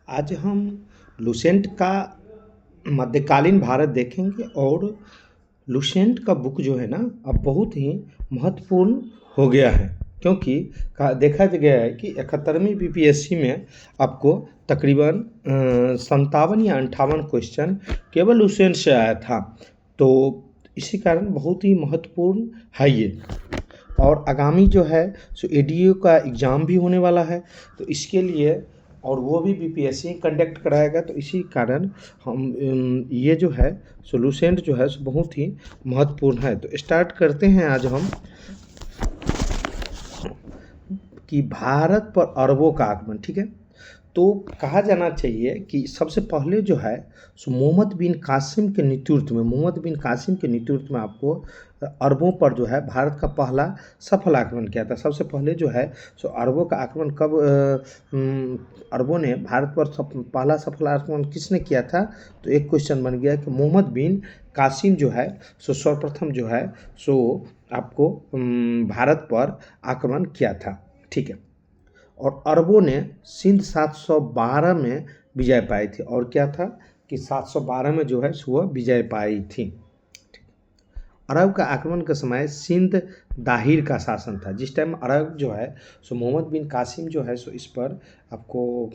आज हम लुसेंट का मध्यकालीन भारत देखेंगे और लुसेंट का बुक जो है ना अब बहुत ही महत्वपूर्ण हो गया है क्योंकि देखा गया है कि 71वीं बीपीएससी में आपको तकरीबन 57 या 58 क्वेश्चन केवल लुसेंट से आया था। तो इसी कारण बहुत ही महत्वपूर्ण है ये। और आगामी जो है सो एडीओ का एग्ज़ाम भी होने वाला है, तो इसके लिए और वो भी बीपीएससी कंडक्ट कराएगा। तो इसी कारण हम ये जो है सो लुसेंट जो है सो बहुत ही महत्वपूर्ण है। तो स्टार्ट करते हैं आज हम कि भारत पर अरबों का आगमन। ठीक है, तो कहा जाना चाहिए कि सबसे पहले जो है सो मोहम्मद बिन कासिम के नेतृत्व में आपको अरबों पर जो है भारत का पहला सफल आक्रमण किया था। सबसे पहले जो है सो अरबों का आक्रमण कब अरबों ने भारत पर पहला सफल आक्रमण किसने किया था? तो एक क्वेश्चन बन गया कि मोहम्मद बिन कासिम जो है सो सर्वप्रथम जो है सो आपको भारत पर आक्रमण किया था। ठीक है, और अरबों ने सिंध 712 में विजय पाई थी। और क्या था कि 712 में जो है वह विजय पाई थी। अरब का आक्रमण के समय सिंध दाहिर का शासन था। जिस टाइम अरब जो है सो मोहम्मद बिन कासिम जो है सो इस पर आपको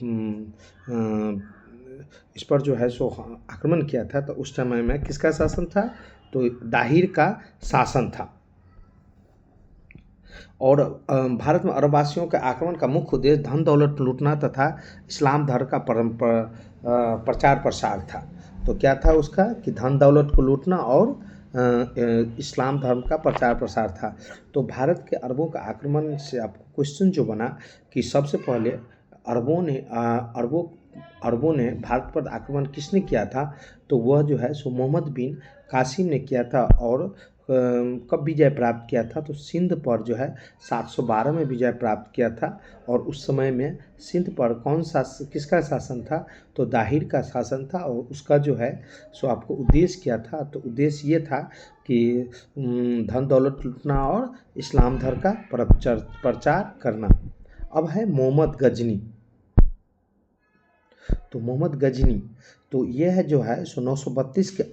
इस पर जो है सो आक्रमण किया था, तो उस समय में किसका शासन था? तो दाहिर का शासन था। और भारत में अरबवासियों के आक्रमण का मुख्य उद्देश्य धन दौलत लूटना तथा इस्लाम धर्म का प्रचार प्रसार था। तो क्या था उसका कि धन दौलत को लूटना और इस्लाम धर्म का प्रचार प्रसार था। तो भारत के अरबों का आक्रमण से आपको क्वेश्चन जो बना कि सबसे पहले अरबों ने भारत पर आक्रमण किसने किया था? तो वह जो है सो मोहम्मद बिन कासिम ने किया था। और कब विजय प्राप्त किया था? तो सिंध पर जो है 712 में विजय प्राप्त किया था। और उस समय में सिंध पर किसका शासन था? तो दाहिर का शासन था। और उसका जो है सो आपको उद्देश्य क्या था? तो उद्देश्य ये था कि धन दौलत लूटना और इस्लाम धर्म का प्रचार करना। अब है मोहम्मद गजनी। तो मोहम्मद गजनी तो यह है जो है सो 932 के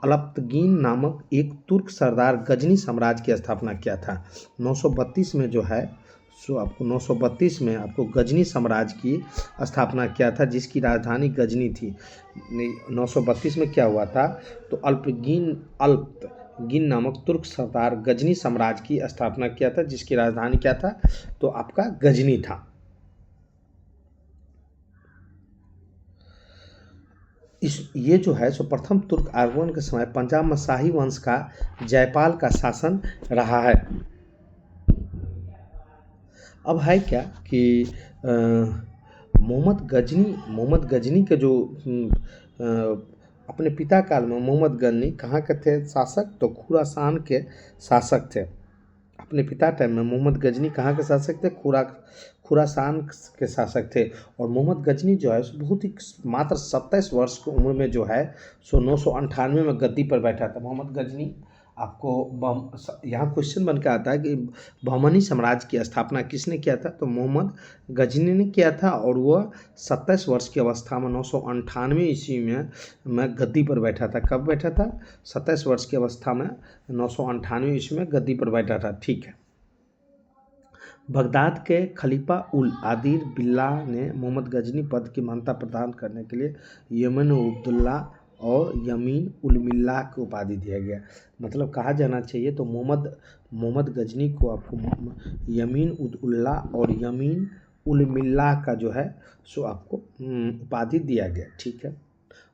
अल्पतगीन नामक एक तुर्क सरदार गजनी साम्राज्य की स्थापना किया था। 932 में जो है सो आपको 932 में आपको गजनी साम्राज्य की स्थापना किया था, जिसकी राजधानी गजनी थी। 932 में क्या हुआ था? तो अल्पतगीन नामक तुर्क सरदार गजनी साम्राज्य की स्थापना किया था, जिसकी राजधानी क्या था? तो आपका गजनी था। ये जो है सो प्रथम तुर्क आगमन के समय पंजाब में शाही वंश का जयपाल का शासन रहा है। अब है क्या कि मोहम्मद गजनी के जो अपने पिता काल में मोहम्मद गजनी कहाँ के थे शासक? तो खुरासान के शासक थे। अपने पिता टाइम में मोहम्मद गजनी कहाँ के शासक थे? खुरासान के शासक थे। और मोहम्मद गजनी जो है बहुत ही मात्र 27 वर्ष की उम्र में जो है सो 998 में गद्दी पर बैठा था। मोहम्मद गजनी आपको यहाँ क्वेश्चन बन के आता है कि बहमनी साम्राज्य की स्थापना किसने किया था? तो मोहम्मद गजनी ने किया था। और वह 27 वर्ष की अवस्था में 998 ईस्वी में गद्दी पर बैठा था। कब बैठा था? 27 वर्ष की अवस्था में 998 ईस्वी में गद्दी पर बैठा था। ठीक है, बगदाद के खलीफा उल आदिर बिल्लाह ने मोहम्मद गजनी पद की मान्यता प्रदान करने के लिए यमन उद्दौला और यमीन उल मिल्लाह की उपाधि दिया गया। मतलब कहा जाना चाहिए तो मोहम्मद गजनी को आपको यमीन उद्दौला और यमीन उल मिल्लाह का जो है सो आपको उपाधि दिया गया। ठीक है,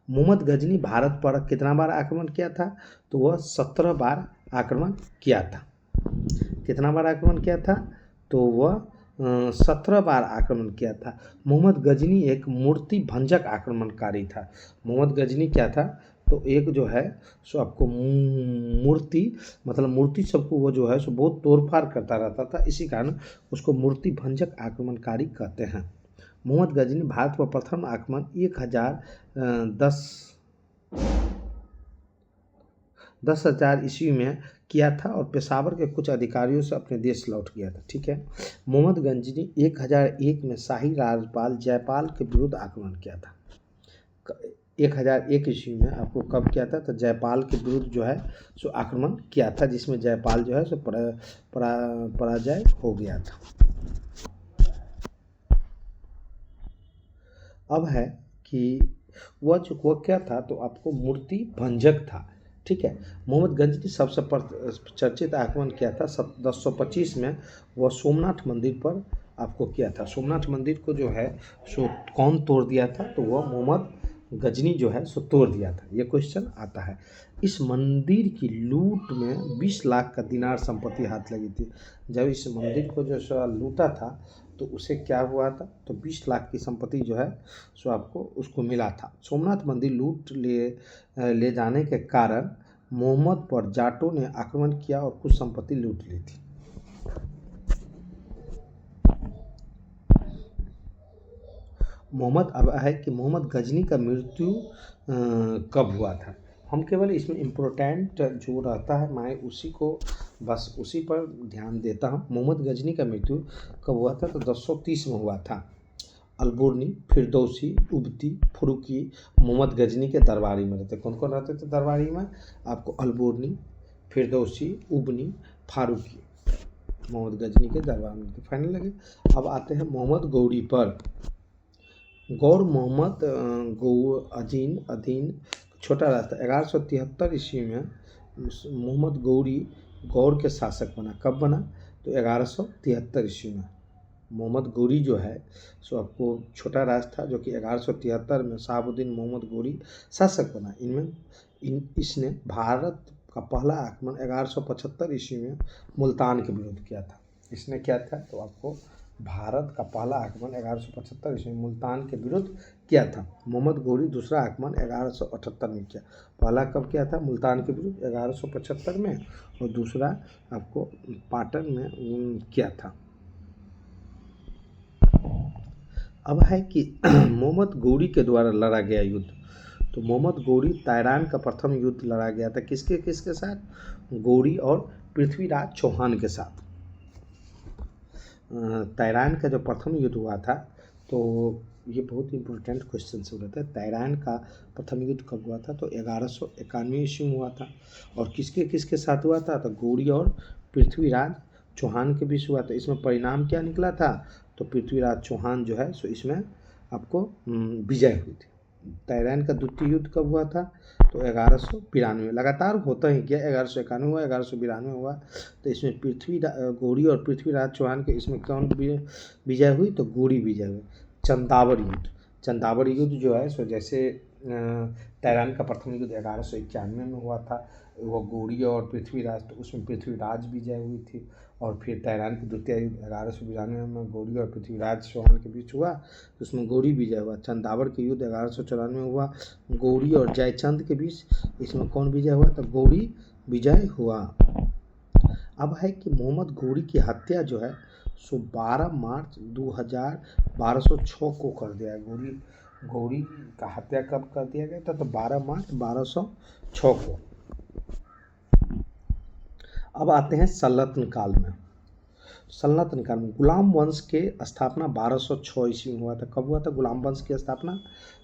मोहम्मद गजनी भारत पर कितना बार आक्रमण किया था? तो वह 17 बार आक्रमण किया था। कितना बार आक्रमण किया था? तो वह 17 बार आक्रमण किया था। मोहम्मद गजनी एक मूर्ति भंजक आक्रमणकारी था। मोहम्मद गजनी क्या था? तो एक जो है सो आपको मूर्ति सबको वो जो है सो बहुत तोड़फाड़ करता रहता था, इसी कारण उसको मूर्ति भंजक आक्रमणकारी कहते हैं। मोहम्मद गजनी भारत पर प्रथम आक्रमण 1010 10,000 ईस्वी में किया था और पेशावर के कुछ अधिकारियों से अपने देश लौट गया था। ठीक है। मोहम्मद गजनी 1001 में शाही राज्यपाल जयपाल के विरुद्ध आक्रमण किया था। 1001 ईस्वी में आपको कब किया था, तो जयपाल के विरुद्ध जो है सो आक्रमण किया था, जिसमें जयपाल जो है सो पराजय हो गया था। अब है कि वह क्या था, तो आपको मूर्ति भंजक था। ठीक है। मोहम्मद गजनी सबसे चर्चित आक्रमण किया था 1025 में। वह सोमनाथ मंदिर पर आपको किया था। सोमनाथ मंदिर को जो है सो कौन तोड़ दिया था, तो वह मोहम्मद गजनी जो है सो तोड़ दिया था। ये क्वेश्चन आता है। इस मंदिर की लूट में 20 लाख का दिनार संपत्ति हाथ लगी थी। जब इस मंदिर को जो सो लूटा था तो उसे क्या हुआ था, तो 20 लाख की संपत्ति जो है सो आपको उसको मिला था। सोमनाथ मंदिर लूट ले जाने के कारण मोहम्मद पर जाटों ने आक्रमण किया और कुछ संपत्ति लूट ली थी। अब है कि मोहम्मद गजनी का मृत्यु कब हुआ था। हम केवल इसमें इम्पोर्टेंट जो रहता है मैं उसी को बस उसी पर ध्यान देता हूँ। मोहम्मद गजनी का मृत्यु कब हुआ था, तो 1030 में हुआ था। अलबुर्नी, फिरदौसी, उबती, फुरुकी मोहम्मद गजनी के दरबारी में रहते। कौन कौन रहते थे दरबारी में, आपको अलबुर्नी, फिरदौसी, उबनी, फारूकी मोहम्मद गजनी के दरबार में रहते। फाइनल लगे। अब आते हैं मोहम्मद गौरी पर। गौर मोहम्मद अदीन छोटा रास्ता 1173 ईस्वी में मोहम्मद गौर के शासक बना। कब बना, तो 1173 ईस्वी में। मोहम्मद गौरी जो है सो आपको छोटा राज था, जो कि 1173 में शहाबुद्दीन मोहम्मद गौरी शासक बना। इसने भारत का पहला आक्रमण 1175 ईस्वी में मुल्तान के विरुद्ध किया था। इसने क्या था, तो आपको भारत का पहला आक्रमण 1175 ईस्वी में मुल्तान के विरुद्ध किया था। मोहम्मद गौरी दूसरा आक्रमण 1178 में किया। पहला कब किया था, मुल्तान के विरुद्ध 1175 में, और दूसरा आपको पाटन में किया था। अब है कि मोहम्मद गौरी के द्वारा लड़ा गया युद्ध। तो मोहम्मद गौरी तैरान का प्रथम युद्ध लड़ा गया था। किसके साथ, गौरी और पृथ्वीराज चौहान के साथ। तैरान का जो प्रथम युद्ध हुआ था, तो ये बहुत इंपॉर्टेंट क्वेश्चन से रहता है। तैरान का प्रथम युद्ध कब हुआ था, तो 1191 ईस्वी में हुआ था। और किसके साथ हुआ था, तो गौरी और पृथ्वीराज चौहान के बीच हुआ था। इसमें परिणाम क्या निकला था, तो पृथ्वीराज चौहान जो है सो इसमें आपको विजय हुई थी। तैरान का द्वितीय युद्ध कब हुआ था, तो 1192। लगातार होता ही क्या, 1191 हुआ, 1192 हुआ। तो इसमें गौरी और पृथ्वीराज चौहान के इसमें कौन विजय हुई, तो गौरी विजय हुई। चंदावर युद्ध जो है सो जैसे तैरान का प्रथम युद्ध 1191 में हुआ था, वो गौरी और पृथ्वीराज, तो उसमें पृथ्वीराज विजय हुई थी। और फिर तैरान की द्वितीय युद्ध 1192 में गौरी और पृथ्वीराज चौहान के बीच हुआ, तो उसमें गौरी विजय हुआ। चंदावर के युद्ध 1194 में हुआ, गौरी और जयचंद के बीच। इसमें कौन विजय हुआ, तो गौरी विजय हुआ। अब है कि मोहम्मद गौरी की हत्या जो है सो 12 मार्च 1206 को कर दिया। गौरी का हत्या कब कर दिया गया था, तो 12 मार्च 1206 को। अब आते हैं सल्तनत काल में। गुलाम वंश के स्थापना 1206 ईस्वी में हुआ था। कब हुआ था गुलाम वंश की स्थापना,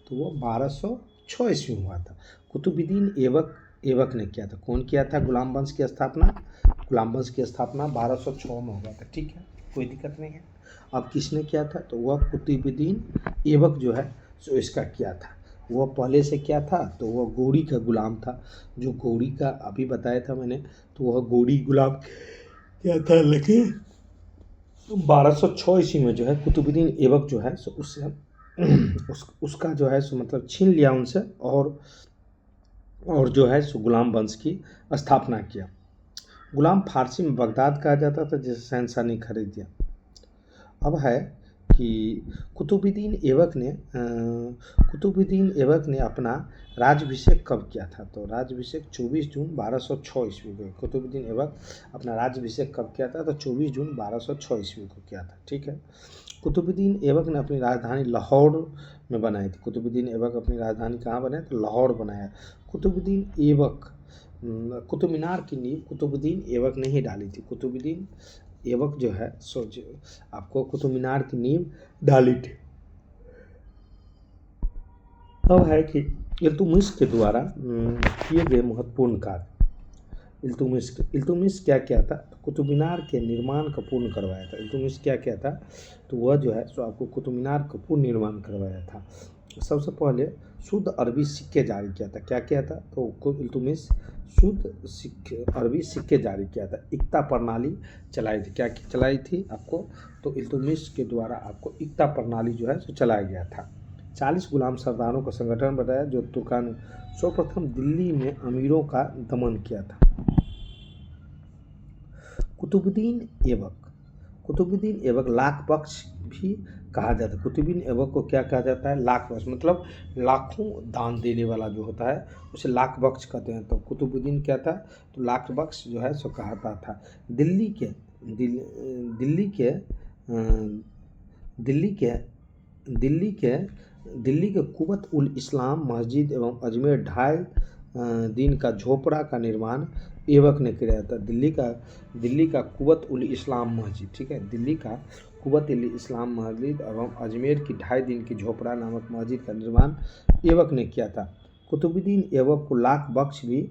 तो वो 1206 ईस्वी में हुआ था। कुतुबुद्दीन ऐबक ने किया था। कौन किया था गुलाम वंश की स्थापना, गुलाम वंश की स्थापना 1206 में हुआ था। ठीक है, कोई दिक्कत नहीं है। अब किसने किया था, तो वह कुतुबुद्दीन ऐबक जो है सो इसका किया था। वह पहले से क्या था, तो वह गौरी का गुलाम था। जो गौरी का अभी बताया था मैंने, तो वह गौरी गुलाम क्या था, लेकिन 1206 ईस्वी में जो है कुतुबुद्दीन ऐबक जो है सो उसका जो है सो मतलब छीन लिया उनसे, और जो है सो गुलाम वंश की स्थापना किया। गुलाम फारसी में बगदाद कहा जाता था, जिसे शहंशाह ने खरीद दिया। अब है कि कुतुबुद्दीन ऐबक ने अपना राज्याभिषेक कब किया था, तो राज्याभिषेक 24 जून 1206 ईस्वी को। कुतुबुद्दीन ऐबक अपना राज्याभिषेक कब किया था, तो 24 जून 1206 ईस्वी को किया था। ठीक है। कुतुबुद्दीन ऐबक ने अपनी राजधानी लाहौर में बनाई थी। कुतुबुद्दीन ऐबक अपनी राजधानी कहाँ बनाए, तो लाहौर बनाया। कुतुबुद्दीन ऐबक कुतुब मीनार की नींव कुतुबुद्दीन ऐबक ने ही डाली थी। कुतुबुद्दीन ऐबक जो है सो आपको कुतुब मीनार की नींव डाली थी। अब है कि इल्तुतमिश के द्वारा किए गए महत्वपूर्ण कार्य। इल्तुतमिश क्या क्या था, कुतुब मीनार के निर्माण का पूर्ण करवाया था। इल्तुतमिश क्या क्या था, तो वह जो है सो आपको कुतुब मीनार का पूर्ण निर्माण करवाया था। सबसे पहले शुद्ध अरबी सिक्के जारी किया था। क्या किया था, तो इल्तुतमिश शुद्ध अरबी सिक्के जारी किया था। इक्ता प्रणाली चलाई थी। क्या चलाई थी आपको, तो इल्तुतमिश के द्वारा आपको इक्ता प्रणाली जो है सो चलाया गया था। 40 गुलाम सरदारों का संगठन बताया जो तुर्कान ने सर्वप्रथम दिल्ली में अमीरों का दमन किया था। कुतुबुद्दीन ऐबक लाख बख्श भी कहा जाता है। कुतुबुद्दीन ऐबक को क्या कहा जाता है, लाख बख्श, मतलब लाखों दान देने वाला जो होता है उसे लाख बख्श कहते हैं। तो कुतुबुद्दीन क्या था, तो लाख बख्श जो है सो कहता था। दिल्ली के दिल्ली के कुवत उल इस्लाम मस्जिद एवं अजमेर 2.5 दिन का झोपड़ा का निर्माण ऐबक ने किया था। दिल्ली का कुवत उल इस्लाम मस्जिद, ठीक है, दिल्ली का कुवत उल इस्लाम मस्जिद एवं अजमेर की 2.5 दिन की झोपड़ा नामक मस्जिद का निर्माण ऐबक ने किया था। कुतुबुद्दीन ऐबक को लाख बख्श भी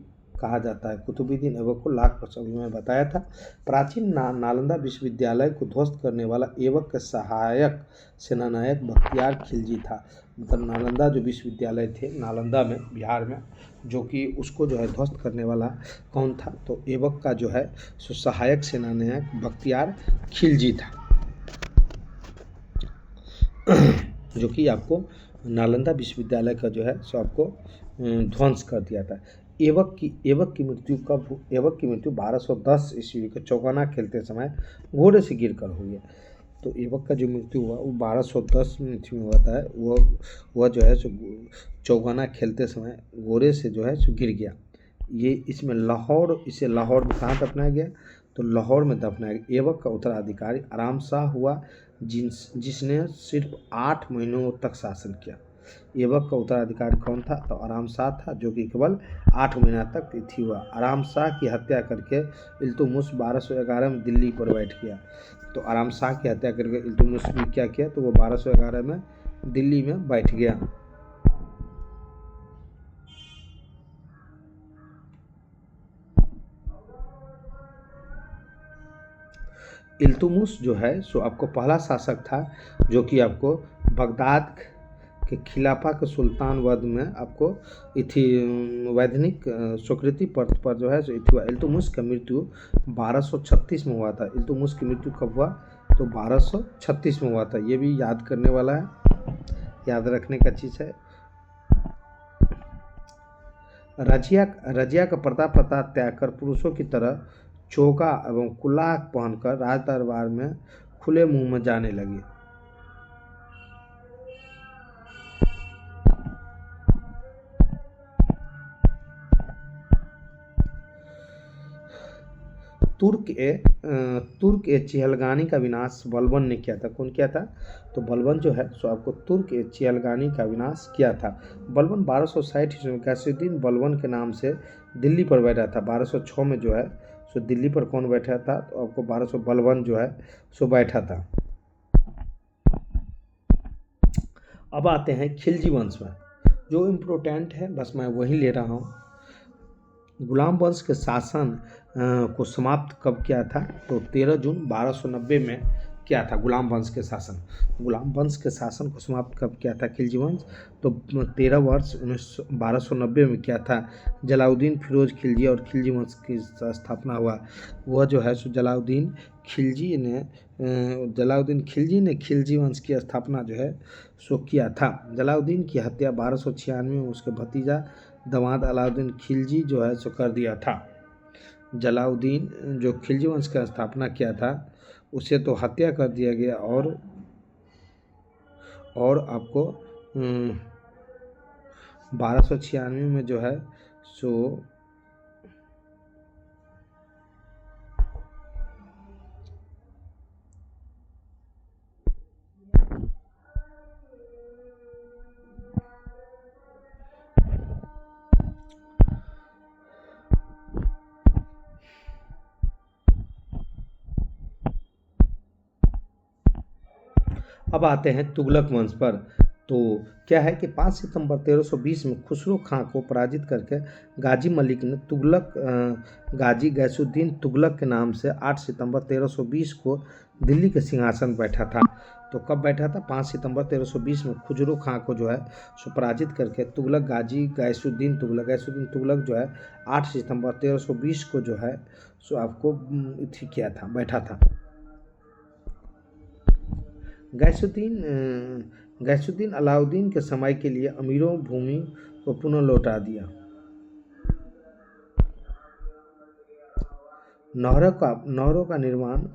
कहा जाता है। कुतुबुद्दीन ऐबक को लाख बख्श अभी मैं बताया था। प्राचीन नालंदा विश्वविद्यालय को ध्वस्त करने वाला ऐबक का सहायक सेनानायक बख्तियार खिलजी था। मतलब नालंदा जो विश्वविद्यालय थे नालंदा में, बिहार में, जो कि उसको जो है ध्वस्त करने वाला कौन था, तो ऐबक का जो है सो सहायक सेनानायक बख्तियार खिलजी था, जो कि आपको नालंदा विश्वविद्यालय का जो है सो आपको ध्वंस कर दिया था। ऐबक की मृत्यु 1210 ईस्वी के चौगाना खेलते समय घोड़े से गिरकर हुई है। तो ऐबक का जो मृत्यु हुआ वो 1210 में हुआ था। वह जो है सो चौगाना खेलते समय घोड़े से जो है सो गिर गया। इसे लाहौर में कहाँ दफनाया गया, तो लाहौर में दफनाया गया। ऐबक का उत्तराधिकारी आराम शाह हुआ जिसने सिर्फ 8 महीनों तक शासन किया। ऐबक का उत्तराधिकारी कौन था, तो आराम शाह था, जो कि केवल 8 महीना तक थी हुआ। आराम शाह की हत्या करके इल्तुतमिश 1211 में दिल्ली पर बैठ गया। तो आराम शाह की हत्या करके इल्तुतमिश ने क्या किया, तो वो 1211 में दिल्ली में बैठ गया। इल्तुतमिश जो है सो आपको पहला शासक था जो कि आपको बगदाद के खिलाफा के सुल्तान वद में आपको वैधानिक स्वीकृति पर जो है सो हुआ। इल्तुतमिश का मृत्यु 1236 में हुआ था। इल्तुतमिश की मृत्यु कब हुआ, तो 1236 में हुआ था। ये भी याद करने वाला है, याद रखने का चीज़ है। रजिया का पर्दा त्याग कर पुरुषों की तरह चोगा एवं कुल्लाह पहनकर राज दरबार में खुले मुंह में जाने लगी। तुर्क ए चिहलगानी का विनाश बलबन ने किया था। कौन किया था, तो बलबन जो है सो आपको तुर्क ए चिहलगानी का विनाश किया था। बलबन 1260 ईस्वी में गैसुद्दीन बलबन के नाम से दिल्ली पर बैठा था। 1206 में जो है सो दिल्ली पर कौन बैठा था, तो आपको 1200 बलबन जो है सो बैठा था। अब आते हैं खिलजी वंश में, जो इम्पोर्टेंट है बस मैं वही ले रहा हूँ। गुलाम वंश के शासन को समाप्त कब किया था, तो 13 जून 1290 में किया था। गुलाम वंश के शासन को समाप्त कब किया था खिलजी वंश, तो 13 वर्ष 1290 में किया था। जलालुद्दीन फिरोज खिलजी और खिलजी वंश की स्थापना हुआ। वह जो है सो जलालुद्दीन खिलजी ने खिलजी वंश की स्थापना जो है सो किया था। जलालुद्दीन की हत्या 1296 में उसके भतीजा दामाद अलाउद्दीन खिलजी जो है सो कर दिया था। जलालुद्दीन जो खिलजी वंश का स्थापना किया था उसे तो हत्या कर दिया गया और आपको 1296 में जो है सो अब आते हैं तुगलक वंश पर। तो क्या है कि 5 सितंबर 1320 में खुसरो खां को पराजित करके गाजी मलिक ने गाजी गैसुद्दीन तुगलक के नाम से 8 सितंबर 1320 को दिल्ली के सिंहासन बैठा था। तो कब बैठा था? 5 सितंबर 1320 में खुसरो खां को जो है सो पराजित करके तुगलक गाजी गैसुद्दीन तुगलक जो है 8 सितंबर 1320 को जो है सो आपको किया था, बैठा था। गैसुद्दीन अलाउद्दीन के समय के लिए अमीरों भूमि को पुनः लौटा दिया। नहरों का निर्माण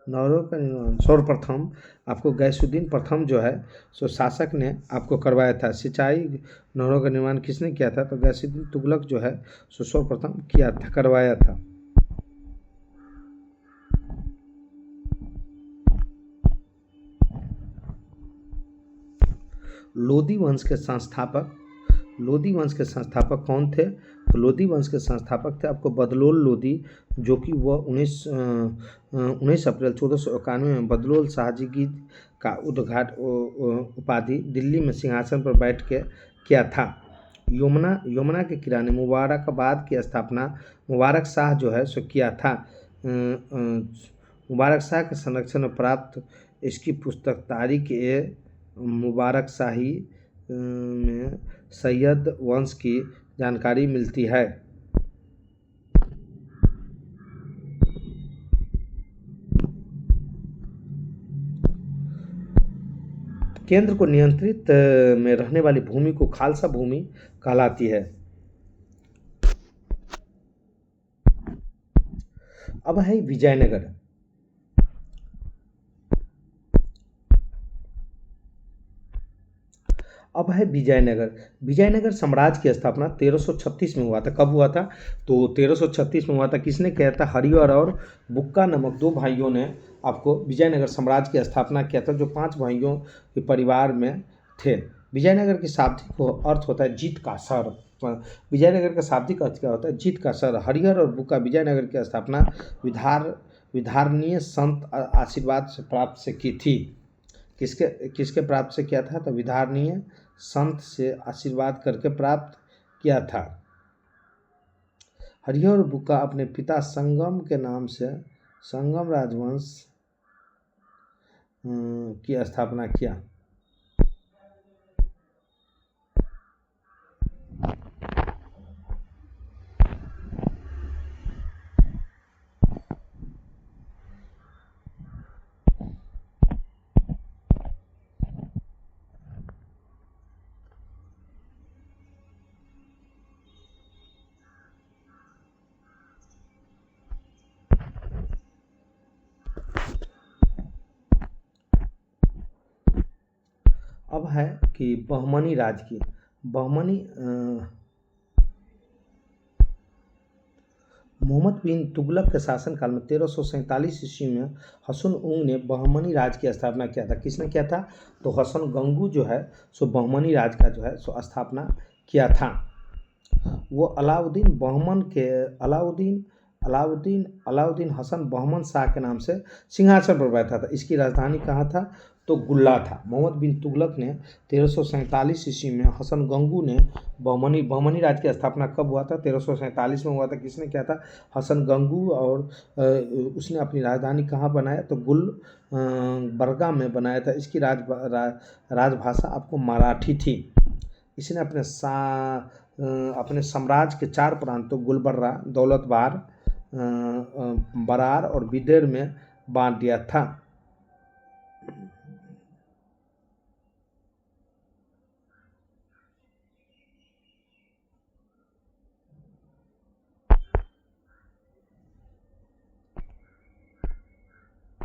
सर्वप्रथम आपको गैसुद्दीन प्रथम जो है सो शासक ने आपको करवाया था। सिंचाई नहरों का निर्माण किसने किया था? तो गैसुद्दीन तुगलक जो है सो सर्वप्रथम करवाया था। लोदी वंश के संस्थापक कौन थे? तो लोदी वंश के संस्थापक थे आपको बदलोल लोदी, जो कि वह 19 अप्रैल 1491 में बदलोल शाहजीगीर का उपाधि दिल्ली में सिंहासन पर बैठ के किया था। यमुना के किनारे मुबारकाबाद की स्थापना मुबारक शाह जो है सो किया था। मुबारक शाह के संरक्षण में प्राप्त इसकी पुस्तक तारीख ए मुबारक शाही में सैयद वंश की जानकारी मिलती है। केंद्र को नियंत्रित में रहने वाली भूमि को खालसा भूमि कहलाती है। अब है विजयनगर। विजयनगर साम्राज्य की स्थापना 1336 में हुआ था। कब हुआ था? तो 1336 में हुआ था। किसने किया था? हरिहर और बुक्का नामक 2 भाइयों ने आपको विजयनगर साम्राज्य की स्थापना किया था, जो 5 भाइयों के परिवार में थे। विजयनगर की शाब्दिक अर्थ होता है जीत का सर। विजयनगर का शाब्दिक अर्थ क्या होता है? जीत का सर। हरिहर और बुक्का विजयनगर की स्थापना विधारणीय संत आशीर्वाद से प्राप्त से की थी। किसके प्राप्त से किया था? तो विधारणीय संत से आशीर्वाद करके प्राप्त किया था। हरिहर और बुक्का अपने पिता संगम के नाम से संगम राजवंश की स्थापना किया। अब है कि बहमनी राज की मोहम्मद बिन तुगलक के शासनकाल में 1347 ईस्वी में हसन उंग ने बहमनी राज की स्थापना किया था। किसने किया था? तो हसन गंगू जो है सो बहमनी राज का जो है सो स्थापना किया था। वो अलाउद्दीन हसन बहमन शाह के नाम से सिंहासन पर बैठा था। इसकी राजधानी कहाँ था? तो गुल्ला था। मोहम्मद बिन तुगलक ने 1347 ईस्वी में हसन गंगू ने बहमनी राज की स्थापना कब हुआ था? 1347 में हुआ था। किसने किया था? हसन गंगू। और उसने अपनी राजधानी कहाँ बनाया? तो गुलबर्गा में बनाया था। इसकी राजभाषा आपको मराठी थी। इसने अपने साम्राज्य के 4 प्रांतों गुलबर्गा, दौलतबार, बरार और बिदेर में बांट दिया था।